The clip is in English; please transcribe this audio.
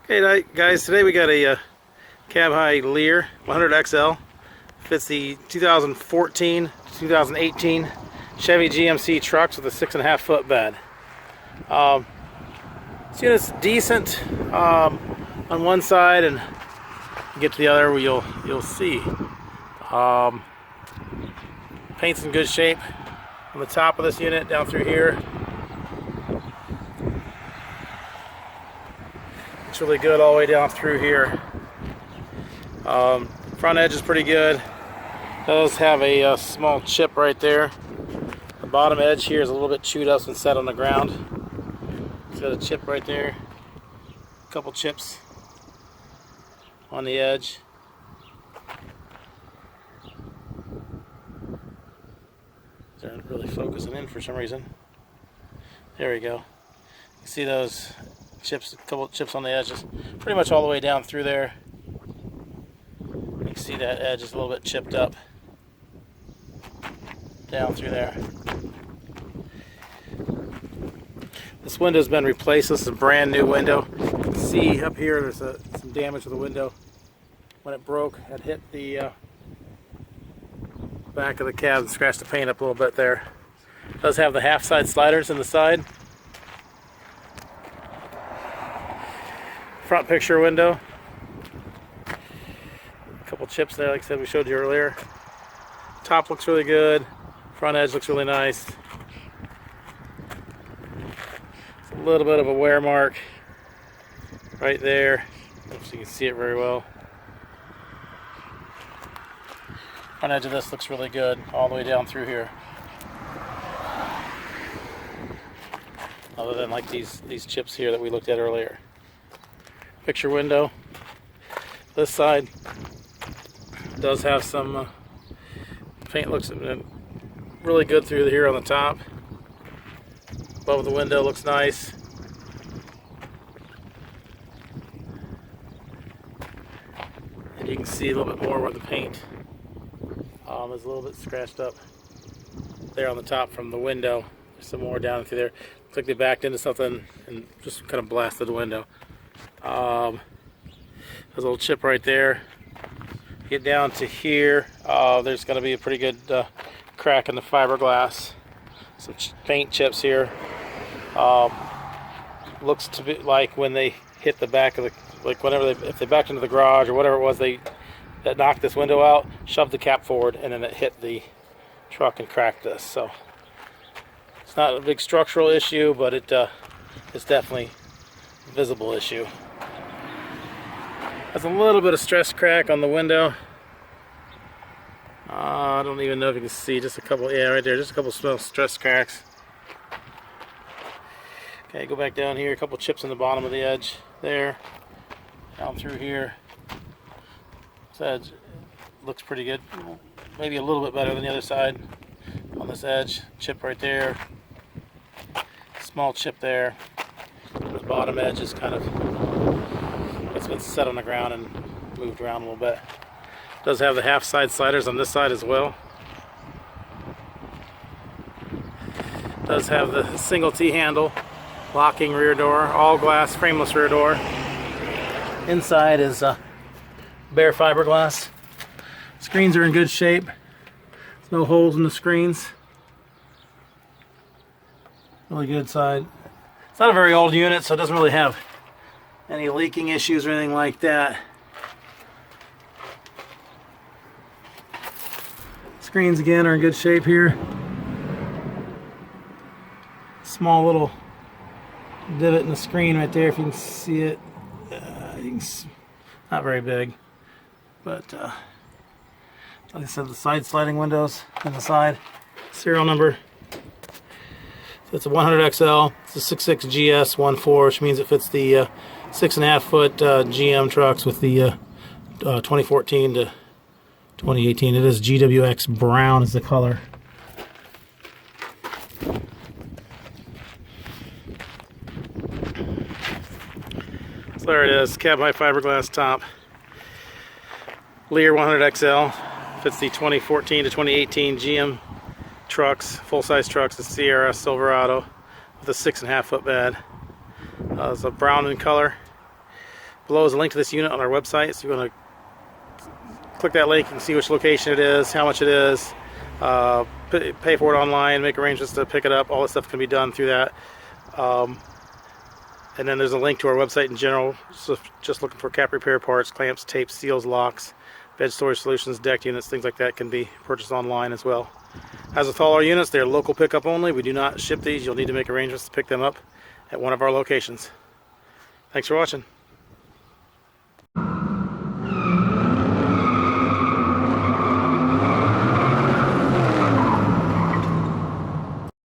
Hey guys, today we got a cab high Leer 100XL. Fits the 2014-2018 Chevy GMC trucks with a 6.5 foot bed. This unit's decent on one side, and you get to the other where you'll see. Paint's in good shape on the top of this unit down through here. It's really good all the way down through here. Front edge is pretty good. Does have a small chip right there. The bottom edge here is a little bit chewed up and set on the ground. It's got a chip right there. A couple chips on the edge. They're not really focusing in for some reason. There we go. You see those chips, a couple of chips on the edges, pretty much all the way down through there. You can see that edge is a little bit chipped up down through there. This window's been replaced. This is a brand new window. You can see up here there's some damage to the window. When it broke, it hit the back of the cab and scratched the paint up a little bit there. It does have the half side sliders in the side. Front picture window. A couple chips there, like I said, we showed you earlier. Top looks really good. Front edge looks really nice. It's a little bit of a wear mark right there. I don't know if you can see it very well. Front edge of this looks really good all the way down through here. Other than like these chips here that we looked at earlier. Picture window. This side does have some paint. Looks really good through here on the top. Above the window looks nice. And you can see a little bit more where the paint is a little bit scratched up there on the top from the window. There's some more down through there. Looks like they backed into something and just kind of blasted the window. There's a little chip right there. Get down to here. There's going to be a pretty good crack in the fiberglass. Some paint chips here. Looks to be like when they hit the back of the, like whenever if they backed into the garage or whatever it was, that knocked this window out, shoved the cap forward, and then it hit the truck and cracked this. So it's not a big structural issue, but it's definitely a visible issue. Has a little bit of stress crack on the window. I don't even know if you can see, just a couple, yeah, right there, just a couple small stress cracks. Okay, go back down here, a couple chips in the bottom of the edge there, down through here. This edge looks pretty good, maybe a little bit better than the other side on this edge. Chip right there, small chip there. The bottom edge is kind of, it's been set on the ground and moved around a little bit. It does have the half side sliders on this side as well. It does have the single T-handle, locking rear door, all glass, frameless rear door. Inside is bare fiberglass. Screens are in good shape. There's no holes in the screens. Really good side. It's not a very old unit, so it doesn't really have any leaking issues or anything like that. Screens again are in good shape here. Small little divot in the screen right there, if you can see it. Not very big, but like I said, the side sliding windows on the side. Serial number. So it's a 100XL. It's a 66 GS14, which means it fits the 6.5 foot GM trucks with the 2014 to 2018. It is GSX Brown is the color. So there it is, cab high fiberglass top. Leer 100XL. Fits the 2014 to 2018 GM trucks, full-size trucks, the Sierra Silverado with a 6.5 foot bed. It's a brown in color. Below is a link to this unit on our website, so you're going to click that link and see which location it is, how much it is, pay for it online, make arrangements to pick it up. All this stuff can be done through that. And then there's a link to our website in general, so just looking for cap repair parts, clamps, tapes, seals, locks, bed storage solutions, deck units, things like that can be purchased online as well. As with all our units, they're local pickup only. We do not ship these. You'll need to make arrangements to pick them up at one of our locations. Thanks for watching.